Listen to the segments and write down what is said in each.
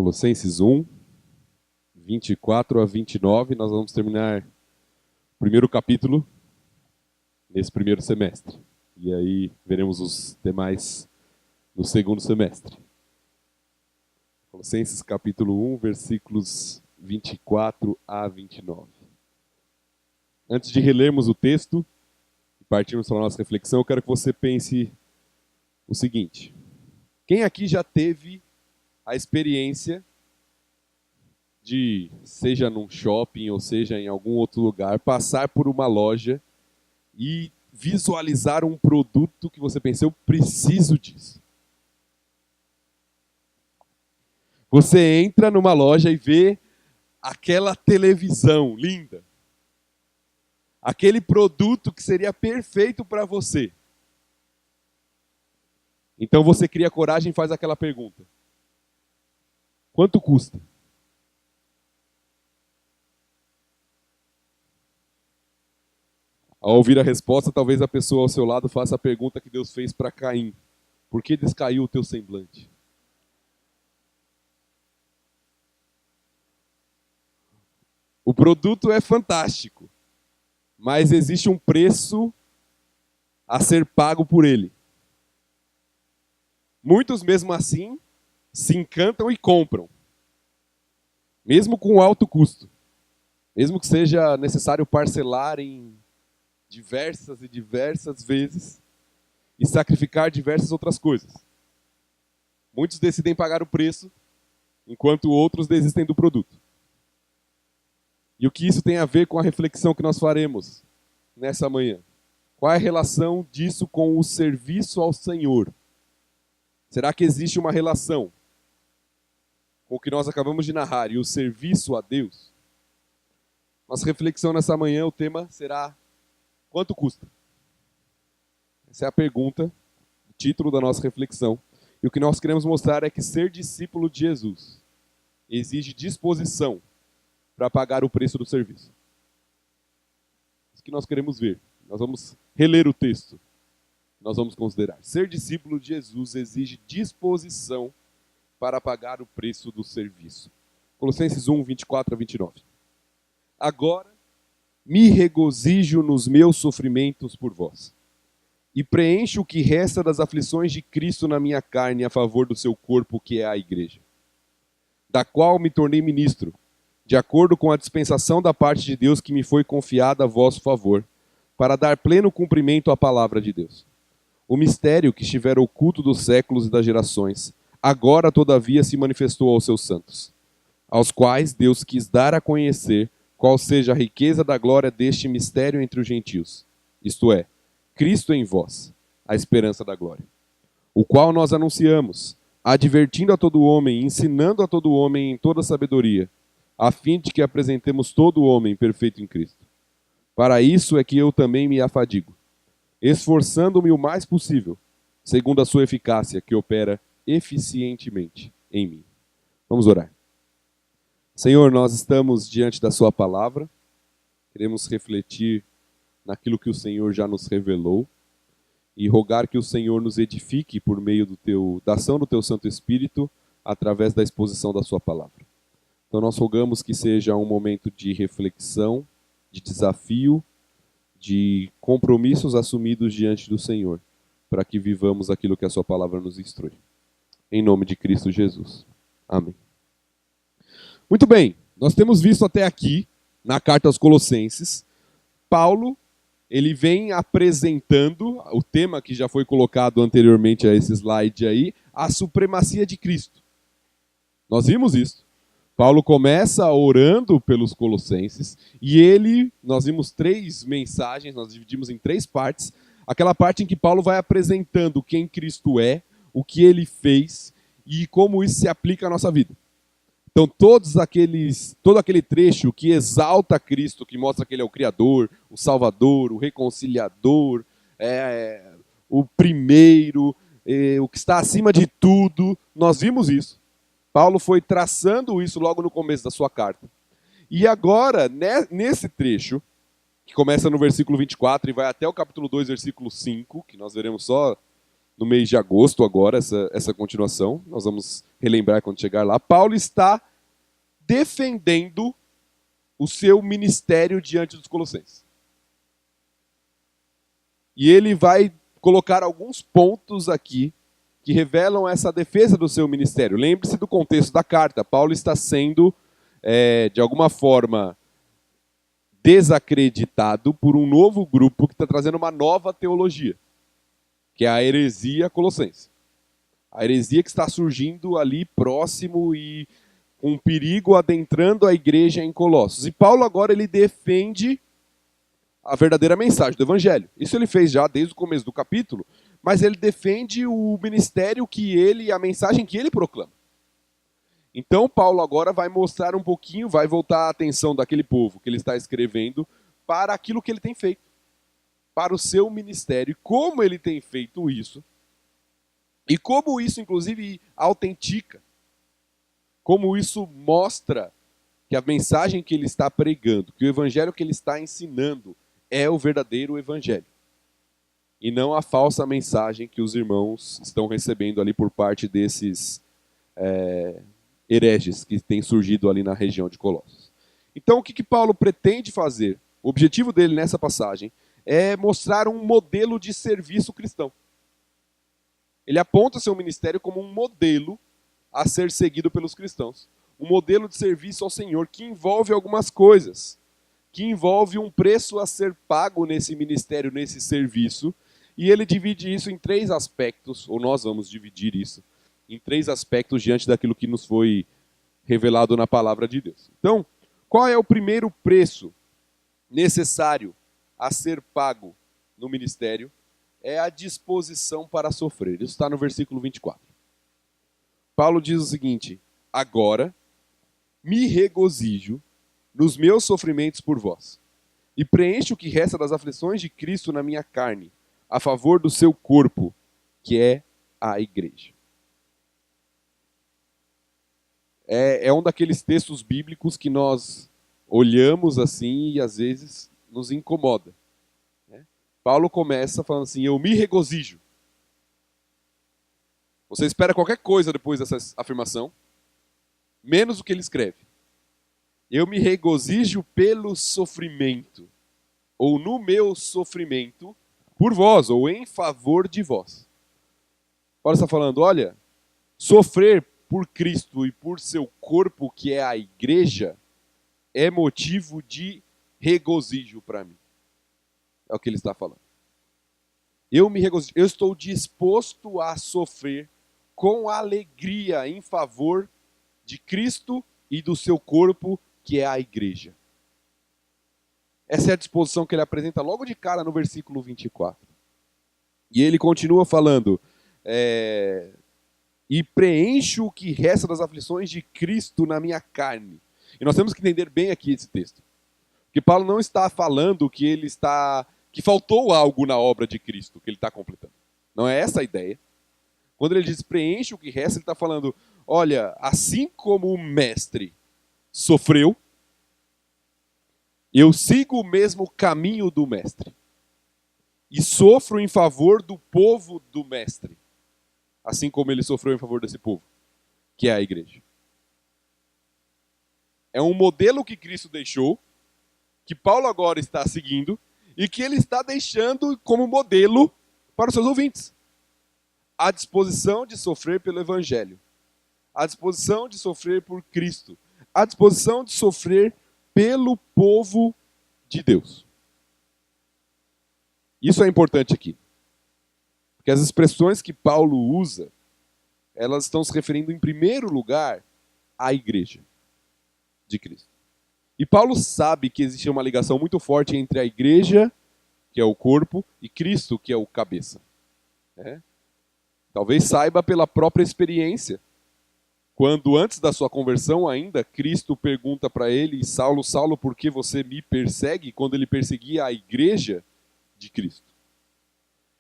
Colossenses 1, 24 a 29, nós vamos terminar o primeiro capítulo nesse primeiro semestre. E aí veremos os demais no segundo semestre. Colossenses capítulo 1, versículos 24 a 29. Antes de relermos o texto e partirmos para a nossa reflexão, eu quero que você pense o seguinte. Quem aqui já teve a experiência de, seja num shopping ou seja em algum outro lugar, passar por uma loja e visualizar um produto que você pensa, eu preciso disso? Você entra numa loja e vê aquela televisão linda, aquele produto que seria perfeito para você. Então você cria coragem e faz aquela pergunta: quanto custa? Ao ouvir a resposta, talvez a pessoa ao seu lado faça a pergunta que Deus fez para Caim: por que descaiu o teu semblante? O produto é fantástico, mas existe um preço a ser pago por ele. Muitos, mesmo assim, se encantam e compram, mesmo com alto custo, mesmo que seja necessário parcelar em diversas e diversas vezes e sacrificar diversas outras coisas. Muitos decidem pagar o preço, enquanto outros desistem do produto. E o que isso tem a ver com a reflexão que nós faremos nessa manhã? Qual é a relação disso com o serviço ao Senhor? Será que existe uma relação com o que nós acabamos de narrar e o serviço a Deus? Nossa reflexão nessa manhã, o tema será: quanto custa? Essa é a pergunta, o título da nossa reflexão. E o que nós queremos mostrar é que ser discípulo de Jesus exige disposição para pagar o preço do serviço. Isso que nós queremos ver. Nós vamos reler o texto. Nós vamos considerar. Ser discípulo de Jesus exige disposição para pagar o preço do serviço. Colossenses 1, 24 a 29. Agora me regozijo nos meus sofrimentos por vós, e preencho o que resta das aflições de Cristo na minha carne a favor do seu corpo, que é a igreja, da qual me tornei ministro, de acordo com a dispensação da parte de Deus que me foi confiada a vosso favor, para dar pleno cumprimento à palavra de Deus. O mistério que estivera oculto dos séculos e das gerações, agora todavia se manifestou aos seus santos, aos quais Deus quis dar a conhecer qual seja a riqueza da glória deste mistério entre os gentios, isto é, Cristo em vós, a esperança da glória, o qual nós anunciamos, advertindo a todo homem, ensinando a todo homem em toda sabedoria, a fim de que apresentemos todo homem perfeito em Cristo. Para isso é que eu também me afadigo, esforçando-me o mais possível, segundo a sua eficácia, que opera eficientemente em mim. Vamos orar. Senhor, nós estamos diante da sua palavra, queremos refletir naquilo que o Senhor já nos revelou e rogar que o Senhor nos edifique por meio da ação do teu Santo Espírito através da exposição da sua palavra. Então nós rogamos que seja um momento de reflexão, de desafio, de compromissos assumidos diante do Senhor, para que vivamos aquilo que a sua palavra nos instrui. Em nome de Cristo Jesus. Amém. Muito bem, nós temos visto até aqui, na carta aos Colossenses, Paulo, ele vem apresentando o tema que já foi colocado anteriormente a esse slide aí, a supremacia de Cristo. Nós vimos isso. Paulo começa orando pelos Colossenses e nós vimos 3 mensagens, nós dividimos em 3 partes, aquela parte em que Paulo vai apresentando quem Cristo é, o que ele fez e como isso se aplica à nossa vida. Então todo aquele trecho que exalta Cristo, que mostra que ele é o Criador, o Salvador, o Reconciliador, o primeiro, o que está acima de tudo, nós vimos isso. Paulo foi traçando isso logo no começo da sua carta. E agora, nesse trecho, que começa no versículo 24 e vai até o capítulo 2, versículo 5, que nós veremos só no mês de agosto agora, essa continuação. Nós vamos relembrar quando chegar lá. Paulo está defendendo o seu ministério diante dos colossenses. E ele vai colocar alguns pontos aqui que revelam essa defesa do seu ministério. Lembre-se do contexto da carta. Paulo está sendo, de alguma forma, desacreditado por um novo grupo que está trazendo uma nova teologia, que é a heresia colossense. A heresia que está surgindo ali próximo e com perigo adentrando a igreja em Colossos. E Paulo agora ele defende a verdadeira mensagem do evangelho. Isso ele fez já desde o começo do capítulo, mas ele defende o ministério que ele, a mensagem que ele proclama. Então Paulo agora vai mostrar um pouquinho, vai voltar a atenção daquele povo que ele está escrevendo para aquilo que ele tem feito, para o seu ministério, e como ele tem feito isso, e como isso inclusive autentica, como isso mostra que a mensagem que ele está pregando, que o evangelho que ele está ensinando é o verdadeiro evangelho. E não a falsa mensagem que os irmãos estão recebendo ali por parte desses hereges que têm surgido ali na região de Colossos. Então o que Paulo pretende fazer? O objetivo dele nessa passagem é mostrar um modelo de serviço cristão. Ele aponta seu ministério como um modelo a ser seguido pelos cristãos. Um modelo de serviço ao Senhor que envolve algumas coisas, que envolve um preço a ser pago nesse ministério, nesse serviço, e ele divide isso em 3 aspectos, ou nós vamos dividir isso em 3 aspectos diante daquilo que nos foi revelado na palavra de Deus. Então, qual é o primeiro preço necessário a ser pago no ministério? É a disposição para sofrer. Isso está no versículo 24. Paulo diz o seguinte: agora me regozijo nos meus sofrimentos por vós, e preencho o que resta das aflições de Cristo na minha carne, a favor do seu corpo, que é a igreja. É um daqueles textos bíblicos que nós olhamos assim e às vezes nos incomoda. Paulo começa falando assim: eu me regozijo. Você espera qualquer coisa depois dessa afirmação, menos o que ele escreve. Eu me regozijo pelo sofrimento, ou no meu sofrimento, por vós, ou em favor de vós. Paulo está falando, olha, sofrer por Cristo e por seu corpo, que é a igreja, é motivo de regozijo para mim. É o que ele está falando. Eu me regozijo, eu estou disposto a sofrer com alegria em favor de Cristo e do seu corpo, que é a igreja. Essa é a disposição que ele apresenta logo de cara no versículo 24. E ele continua falando, e preencho o que resta das aflições de Cristo na minha carne. E nós temos que entender bem aqui esse texto. Porque Paulo não está falando que faltou algo na obra de Cristo que ele está completando. Não é essa a ideia. Quando ele diz preenche o que resta, ele está falando, olha, assim como o mestre sofreu, eu sigo o mesmo caminho do mestre. E sofro em favor do povo do mestre. Assim como ele sofreu em favor desse povo, que é a igreja. É um modelo que Cristo deixou, que Paulo agora está seguindo, e que ele está deixando como modelo para os seus ouvintes. A disposição de sofrer pelo Evangelho. A disposição de sofrer por Cristo. A disposição de sofrer pelo povo de Deus. Isso é importante aqui. Porque as expressões que Paulo usa, elas estão se referindo em primeiro lugar à igreja de Cristo. E Paulo sabe que existe uma ligação muito forte entre a igreja, que é o corpo, e Cristo, que é o cabeça. Talvez saiba pela própria experiência. Quando antes da sua conversão ainda, Cristo pergunta para ele, Saulo, Saulo, por que você me persegue? Quando ele perseguia a igreja de Cristo.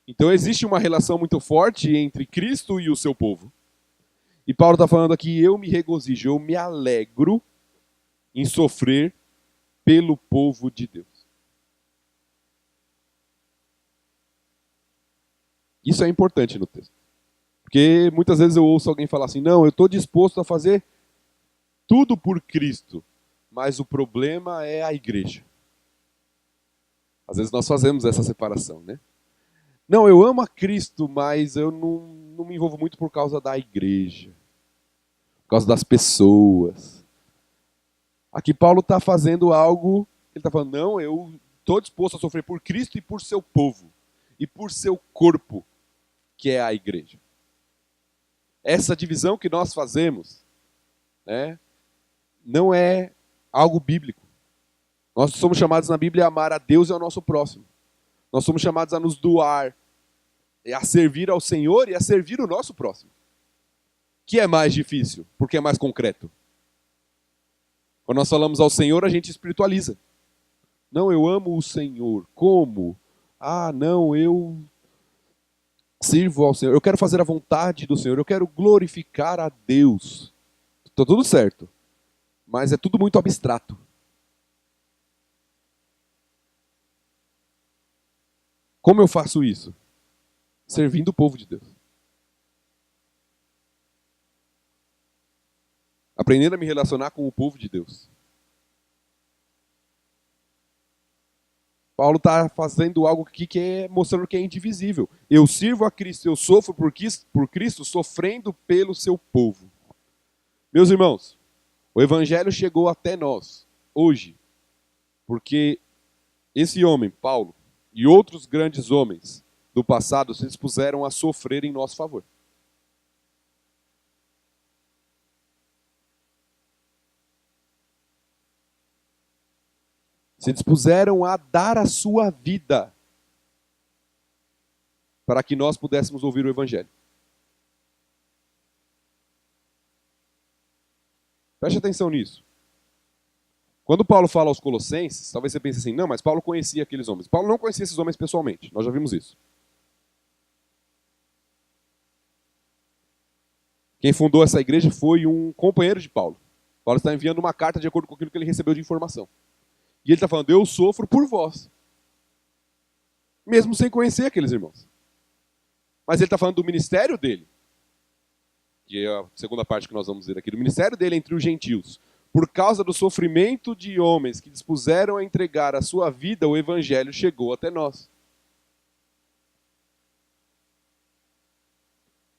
Então existe uma relação muito forte entre Cristo e o seu povo. E Paulo está falando aqui, eu me regozijo, eu me alegro em sofrer pelo povo de Deus. Isso é importante no texto. Porque muitas vezes eu ouço alguém falar assim, não, eu estou disposto a fazer tudo por Cristo, mas o problema é a igreja. Às vezes nós fazemos essa separação, né? Não, eu amo a Cristo, mas eu não me envolvo muito por causa da igreja, por causa das pessoas. Aqui Paulo está fazendo algo, ele está falando, não, eu estou disposto a sofrer por Cristo e por seu povo, e por seu corpo, que é a igreja. Essa divisão que nós fazemos, né, não é algo bíblico. Nós somos chamados na Bíblia a amar a Deus e ao nosso próximo. Nós somos chamados a nos doar, a servir ao Senhor e a servir o nosso próximo. Que é mais difícil, porque é mais concreto. Quando nós falamos ao Senhor, a gente espiritualiza. Não, eu amo o Senhor. Como? Ah, não, eu sirvo ao Senhor. Eu quero fazer a vontade do Senhor. Eu quero glorificar a Deus. Está tudo certo. Mas é tudo muito abstrato. Como eu faço isso? Servindo o povo de Deus. Aprendendo a me relacionar com o povo de Deus. Paulo está fazendo algo aqui que é mostrando que é indivisível. Eu sirvo a Cristo, eu sofro por Cristo, sofrendo pelo seu povo. Meus irmãos, o Evangelho chegou até nós, hoje, porque esse homem, Paulo, e outros grandes homens do passado se dispuseram a sofrer em nosso favor. Se dispuseram a dar a sua vida para que nós pudéssemos ouvir o Evangelho. Preste atenção nisso. Quando Paulo fala aos Colossenses, talvez você pense assim, não, mas Paulo conhecia aqueles homens. Paulo não conhecia esses homens pessoalmente, nós já vimos isso. Quem fundou essa igreja foi um companheiro de Paulo. Paulo está enviando uma carta de acordo com aquilo que ele recebeu de informação. E ele está falando, eu sofro por vós. Mesmo sem conhecer aqueles irmãos. Mas ele está falando do ministério dele. Que é a segunda parte que nós vamos ver aqui. Do ministério dele entre os gentios. Por causa do sofrimento de homens que dispuseram a entregar a sua vida, o evangelho chegou até nós.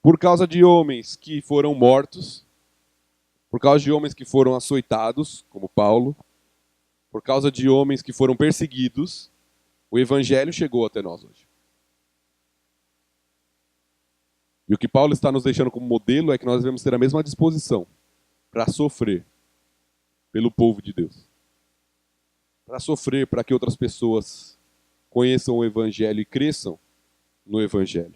Por causa de homens que foram mortos, por causa de homens que foram açoitados, como Paulo, por causa de homens que foram perseguidos, o evangelho chegou até nós hoje. E o que Paulo está nos deixando como modelo é que nós devemos ter a mesma disposição para sofrer pelo povo de Deus. Para sofrer para que outras pessoas conheçam o evangelho e cresçam no evangelho.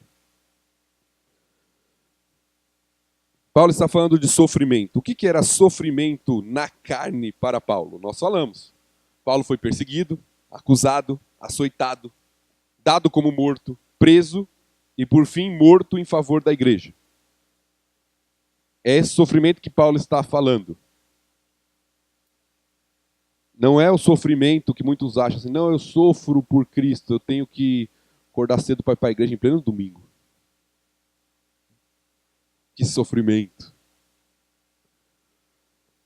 Paulo está falando de sofrimento. O que era sofrimento na carne para Paulo? Nós falamos. Paulo foi perseguido, acusado, açoitado, dado como morto, preso e, por fim, morto em favor da igreja. É esse sofrimento que Paulo está falando. Não é o sofrimento que muitos acham assim, não, eu sofro por Cristo, eu tenho que acordar cedo para ir para a igreja em pleno domingo. Que sofrimento.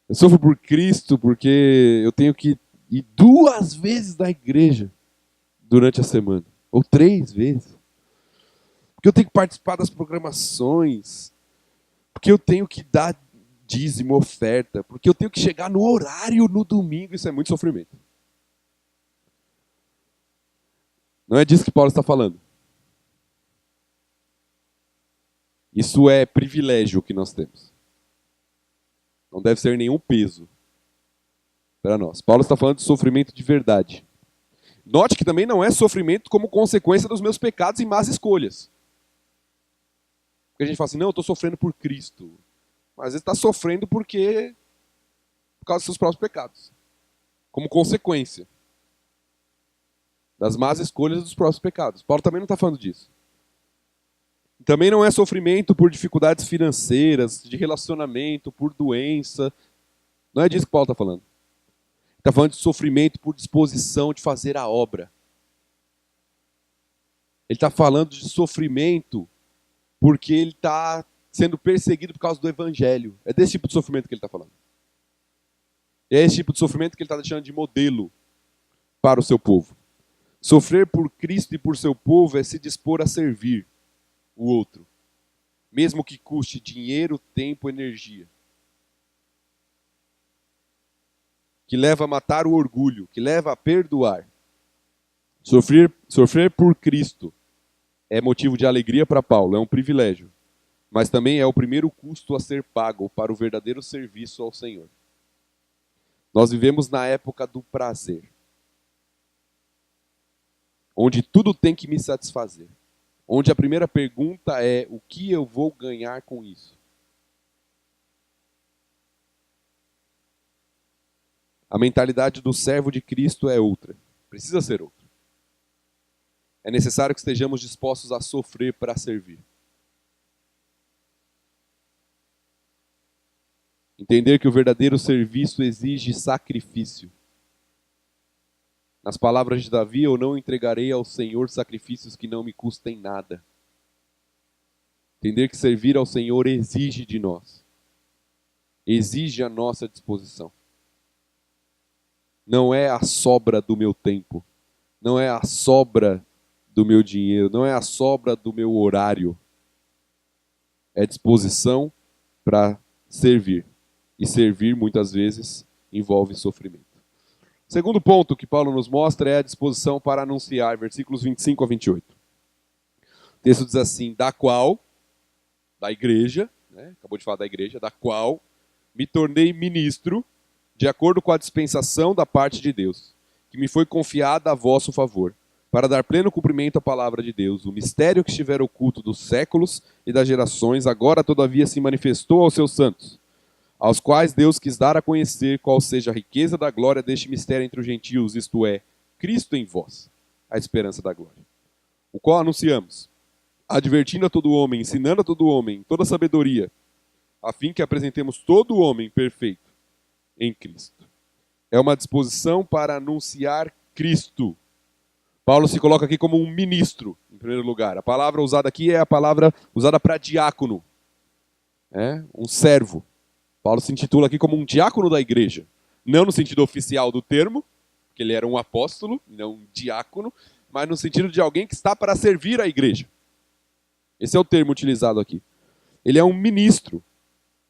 Eu sofro por Cristo porque eu tenho que ir 2 vezes na igreja durante a semana. Ou 3 vezes. Porque eu tenho que participar das programações. Porque eu tenho que dar dízimo, oferta. Porque eu tenho que chegar no horário no domingo. Isso é muito sofrimento. Não é disso que Paulo está falando. Isso é privilégio que nós temos. Não deve ser nenhum peso para nós. Paulo está falando de sofrimento de verdade. Note que também não é sofrimento como consequência dos meus pecados e más escolhas. Porque a gente fala assim, não, eu estou sofrendo por Cristo. Mas às vezes está sofrendo por causa dos seus próprios pecados. Como consequência das más escolhas dos próprios pecados. Paulo também não está falando disso. Também não é sofrimento por dificuldades financeiras, de relacionamento, por doença. Não é disso que Paulo está falando. Está falando de sofrimento por disposição de fazer a obra. Ele está falando de sofrimento porque ele está sendo perseguido por causa do evangelho. É desse tipo de sofrimento que ele está falando. É esse tipo de sofrimento que ele está deixando de modelo para o seu povo. Sofrer por Cristo e por seu povo é se dispor a servir o outro, mesmo que custe dinheiro, tempo, energia. Que leva a matar o orgulho, que leva a perdoar. Sofrer por Cristo é motivo de alegria para Paulo, é um privilégio, mas também é o primeiro custo a ser pago para o verdadeiro serviço ao Senhor. Nós vivemos na época do prazer, onde tudo tem que me satisfazer, onde a primeira pergunta é: o que eu vou ganhar com isso? A mentalidade do servo de Cristo é outra, precisa ser outra. É necessário que estejamos dispostos a sofrer para servir. Entender que o verdadeiro serviço exige sacrifício. Nas palavras de Davi, eu não entregarei ao Senhor sacrifícios que não me custem nada. Entender que servir ao Senhor exige de nós. Exige a nossa disposição. Não é a sobra do meu tempo. Não é a sobra do meu dinheiro. Não é a sobra do meu horário. É disposição para servir. E servir, muitas vezes, envolve sofrimento. Segundo ponto que Paulo nos mostra é a disposição para anunciar, versículos 25 a 28. O texto diz assim: da qual, da igreja, né? Acabou de falar da igreja, da qual me tornei ministro, de acordo com a dispensação da parte de Deus, que me foi confiada a vosso favor, para dar pleno cumprimento à palavra de Deus, o mistério que estiver oculto dos séculos e das gerações, agora todavia se manifestou aos seus santos, aos quais Deus quis dar a conhecer qual seja a riqueza da glória deste mistério entre os gentios, isto é, Cristo em vós, a esperança da glória. O qual anunciamos, advertindo a todo homem, ensinando a todo homem, toda sabedoria, a fim que apresentemos todo homem perfeito em Cristo. É uma disposição para anunciar Cristo. Paulo se coloca aqui como um ministro, em primeiro lugar. A palavra usada aqui é a palavra usada para diácono, um servo. Paulo se intitula aqui como um diácono da igreja. Não no sentido oficial do termo, porque ele era um apóstolo, não um diácono, mas no sentido de alguém que está para servir a igreja. Esse é o termo utilizado aqui. Ele é um ministro.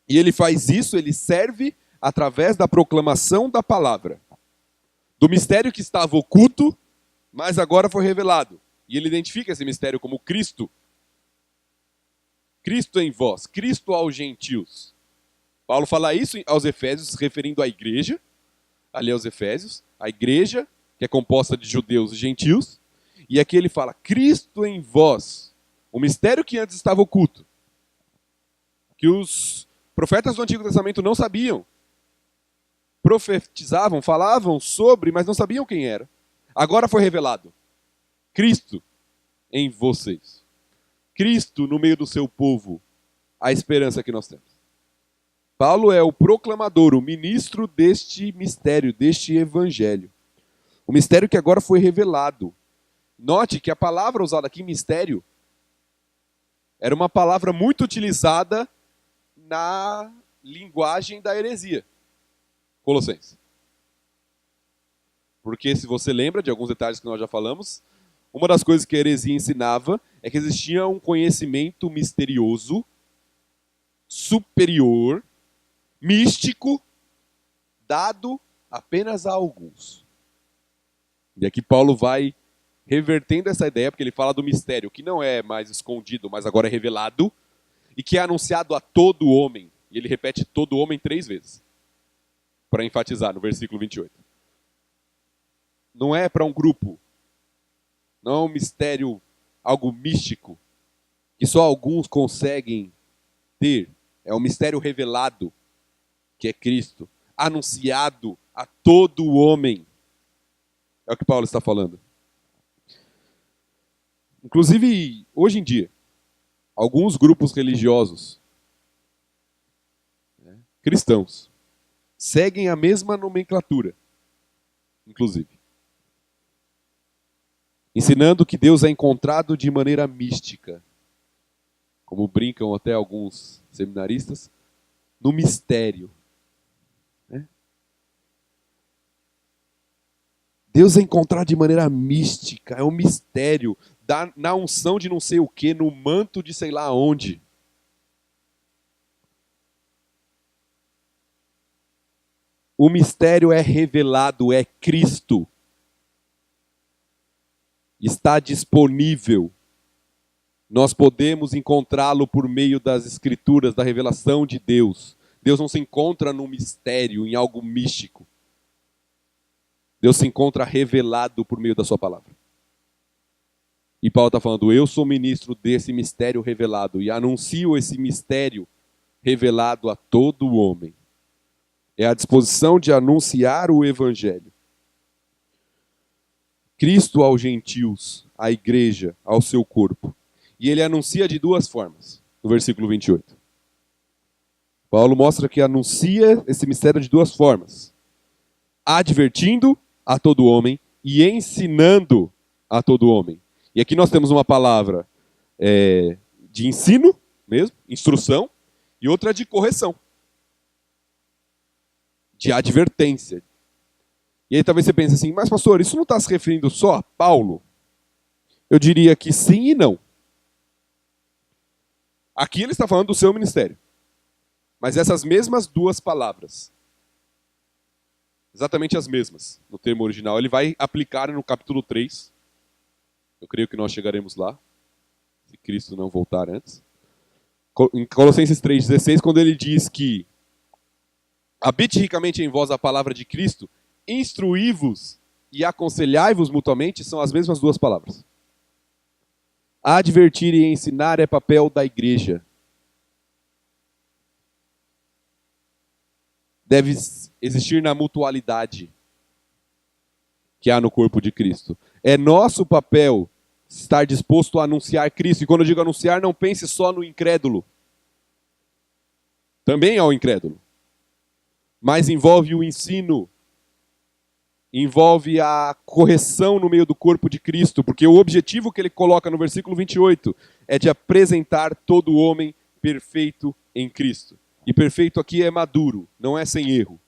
E ele faz isso, ele serve através da proclamação da palavra. Do mistério que estava oculto, mas agora foi revelado. E ele identifica esse mistério como Cristo. Cristo em vós, Cristo aos gentios. Paulo fala isso aos Efésios, se referindo à igreja, ali aos Efésios, a igreja, que é composta de judeus e gentios, e aqui ele fala, Cristo em vós, o mistério que antes estava oculto, que os profetas do Antigo Testamento não sabiam, profetizavam, falavam sobre, mas não sabiam quem era. Agora foi revelado, Cristo em vocês, Cristo no meio do seu povo, a esperança que nós temos. Paulo é o proclamador, o ministro deste mistério, deste evangelho. O mistério que agora foi revelado. Note que a palavra usada aqui, mistério, era uma palavra muito utilizada na linguagem da heresia. Colossenses. Porque se você lembra de alguns detalhes que nós já falamos, uma das coisas que a heresia ensinava é que existia um conhecimento misterioso, superior, místico, dado apenas a alguns. E aqui Paulo vai revertendo essa ideia, porque ele fala do mistério, que não é mais escondido, mas agora é revelado, e que é anunciado a todo homem. E ele repete todo homem 3 vezes, para enfatizar no versículo 28. Não é para um grupo, não é um mistério, algo místico, que só alguns conseguem ter. É um mistério revelado, que é Cristo, anunciado a todo homem. É o que Paulo está falando. Inclusive, hoje em dia, alguns grupos religiosos, cristãos, seguem a mesma nomenclatura, inclusive. Ensinando que Deus é encontrado de maneira mística, como brincam até alguns seminaristas, no mistério. Né? Deus é encontrado de maneira mística, é um mistério, na unção de não sei o que, no manto de sei lá onde. O mistério é revelado, é Cristo. Está disponível. Nós podemos encontrá-lo por meio das Escrituras, da revelação de Deus. Deus não se encontra num mistério, em algo místico. Deus se encontra revelado por meio da sua palavra. E Paulo está falando, eu sou ministro desse mistério revelado e anuncio esse mistério revelado a todo homem. É a disposição de anunciar o evangelho. Cristo aos gentios, à igreja, ao seu corpo. E ele anuncia de duas formas, no versículo 28. Paulo mostra que anuncia esse mistério de duas formas. Advertindo a todo homem e ensinando a todo homem. E aqui nós temos uma palavra de ensino mesmo, instrução, e outra de correção. De advertência. E aí talvez você pense assim, mas pastor, isso não está se referindo só a Paulo? Eu diria que sim e não. Aqui ele está falando do seu ministério. Mas essas mesmas duas palavras, exatamente as mesmas, no termo original, ele vai aplicar no capítulo 3. Eu creio que nós chegaremos lá, se Cristo não voltar antes. Em Colossenses 3,16, quando ele diz que habite ricamente em vós a palavra de Cristo, instruí-vos e aconselhai-vos mutuamente, são as mesmas duas palavras. Advertir e ensinar é papel da igreja. Deve existir na mutualidade que há no corpo de Cristo. É nosso papel estar disposto a anunciar Cristo. E quando eu digo anunciar, não pense só no incrédulo. Também ao incrédulo. Mas envolve o ensino. Envolve a correção no meio do corpo de Cristo. Porque o objetivo que ele coloca no versículo 28 é de apresentar todo homem perfeito em Cristo. E perfeito aqui é maduro, não é sem erro.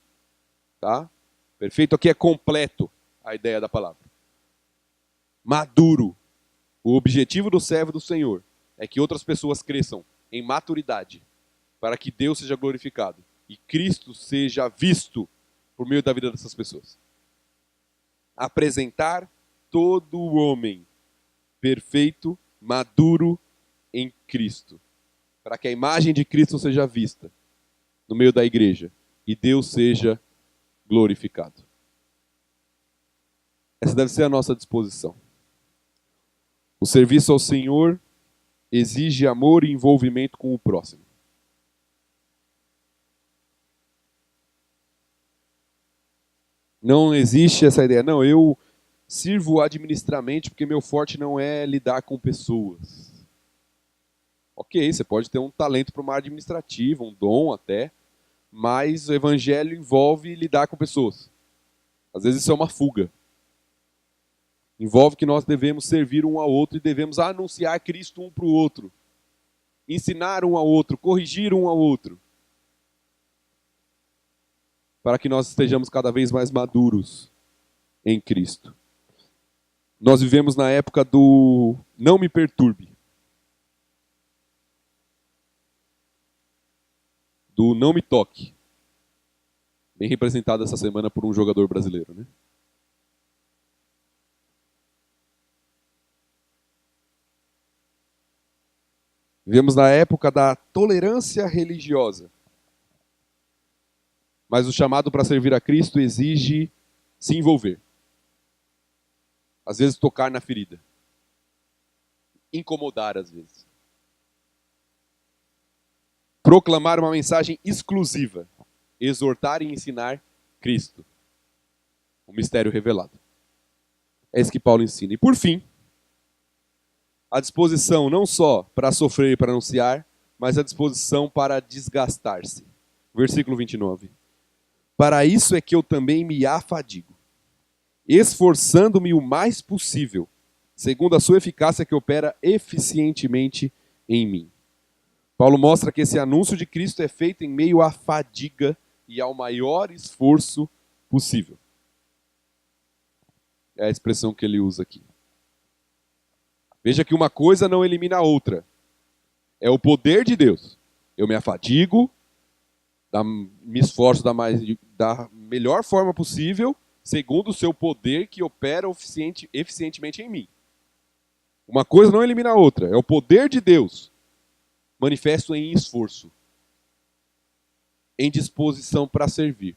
Tá? Perfeito aqui é completo, a ideia da palavra. Maduro. O objetivo do servo do Senhor é que outras pessoas cresçam em maturidade, para que Deus seja glorificado e Cristo seja visto por meio da vida dessas pessoas. Apresentar todo o homem perfeito, maduro em Cristo, para que a imagem de Cristo seja vista no meio da igreja e Deus seja glorificado. Essa deve ser a nossa disposição. O serviço ao Senhor exige amor e envolvimento com o próximo. Não existe essa ideia, não, eu sirvo administramente porque meu forte não é lidar com pessoas. Ok, você pode ter um talento para uma área administrativa, um dom até, mas o evangelho envolve lidar com pessoas. Às vezes isso é uma fuga. Envolve que nós devemos servir um ao outro e devemos anunciar Cristo um para o outro. Ensinar um ao outro, corrigir um ao outro. Para que nós estejamos cada vez mais maduros em Cristo. Nós vivemos na época do não me perturbe. Do não me toque. Bem representado essa semana por um jogador brasileiro, né? Vivemos na época da tolerância religiosa. Mas o chamado para servir a Cristo exige se envolver. Às vezes tocar na ferida. Incomodar às vezes. Proclamar uma mensagem exclusiva. Exortar e ensinar Cristo. O mistério revelado. É isso que Paulo ensina. E por fim, a disposição não só para sofrer e para anunciar, mas a disposição para desgastar-se. Versículo 29. Para isso é que eu também me afadigo, esforçando-me o mais possível segundo a sua eficácia que opera eficientemente em mim. Paulo mostra que esse anúncio de Cristo é feito em meio à fadiga e ao maior esforço possível. É a expressão que ele usa aqui. Veja que uma coisa não elimina a outra. É o poder de Deus. Eu me afadigo, me esforço da melhor forma possível, segundo o seu poder que opera eficientemente em mim. Uma coisa não elimina a outra. É o poder de Deus manifesto em esforço, em disposição para servir.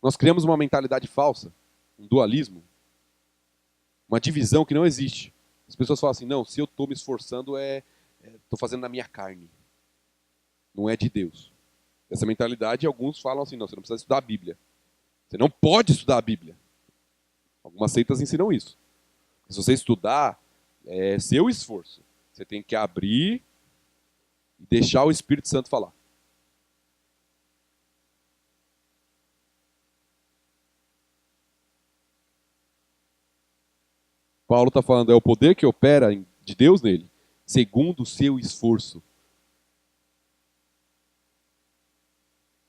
Nós criamos uma mentalidade falsa, um dualismo, uma divisão que não existe. As pessoas falam assim, não, se eu estou me esforçando, estou fazendo na minha carne. Não é de Deus. Essa mentalidade, alguns falam assim, não, você não precisa estudar a Bíblia. Você não pode estudar a Bíblia. Algumas seitas ensinam isso. Se você estudar, é seu esforço. Você tem que abrir e deixar o Espírito Santo falar. Paulo está falando, é o poder que opera de Deus nele, segundo o seu esforço.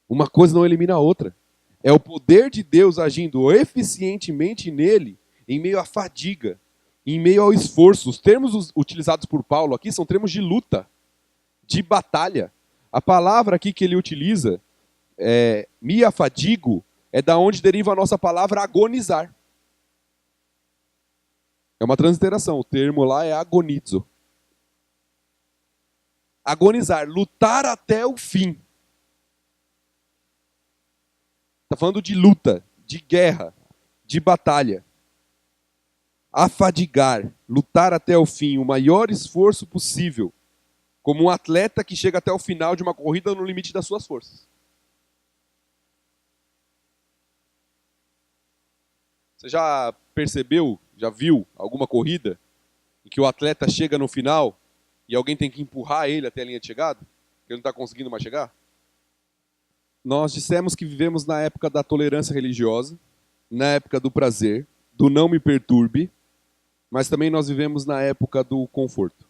Uma coisa não elimina a outra. É o poder de Deus agindo eficientemente nele, em meio à fadiga, em meio ao esforço. Os termos utilizados por Paulo aqui são termos de luta, de batalha. A palavra aqui que ele utiliza, me afadigo, é da onde deriva a nossa palavra agonizar. É uma transliteração, o termo lá é agonizo. Agonizar, lutar até o fim. Está falando de luta, de guerra, de batalha. Afadigar, lutar até o fim, o maior esforço possível, como um atleta que chega até o final de uma corrida no limite das suas forças. Você já percebeu, já viu alguma corrida em que o atleta chega no final e alguém tem que empurrar ele até a linha de chegada? Porque ele não está conseguindo mais chegar? Nós dissemos que vivemos na época da tolerância religiosa, na época do prazer, do não me perturbe, mas também nós vivemos na época do conforto.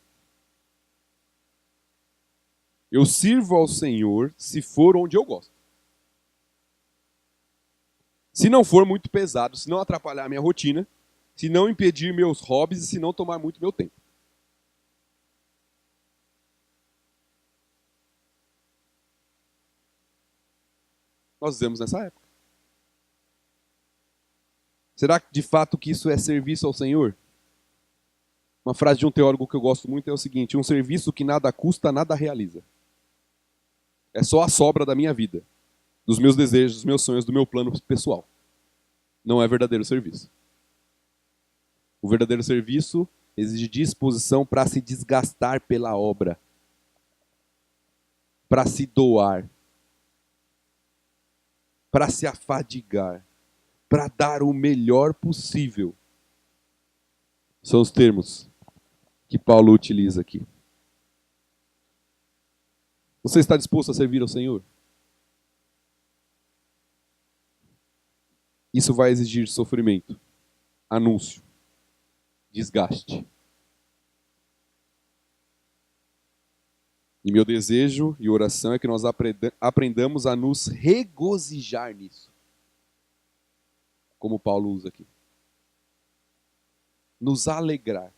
Eu sirvo ao Senhor se for onde eu gosto. Se não for muito pesado, se não atrapalhar a minha rotina, se não impedir meus hobbies e se não tomar muito meu tempo. Nós vivemos nessa época. Será de fato que isso é serviço ao Senhor? Uma frase de um teólogo que eu gosto muito é o seguinte: um serviço que nada custa, nada realiza. É só a sobra da minha vida, dos meus desejos, dos meus sonhos, do meu plano pessoal. Não é verdadeiro serviço. O verdadeiro serviço exige disposição para se desgastar pela obra, para se doar, para se afadigar, para dar o melhor possível. São os termos que Paulo utiliza aqui. Você está disposto a servir ao Senhor? Isso vai exigir sofrimento, anúncio, desgaste. E meu desejo e oração é que nós aprendamos a nos regozijar nisso. Como Paulo usa aqui. Nos alegrar.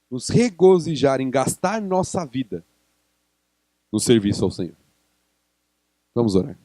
Nos regozijar em gastar nossa vida no serviço ao Senhor. Vamos orar.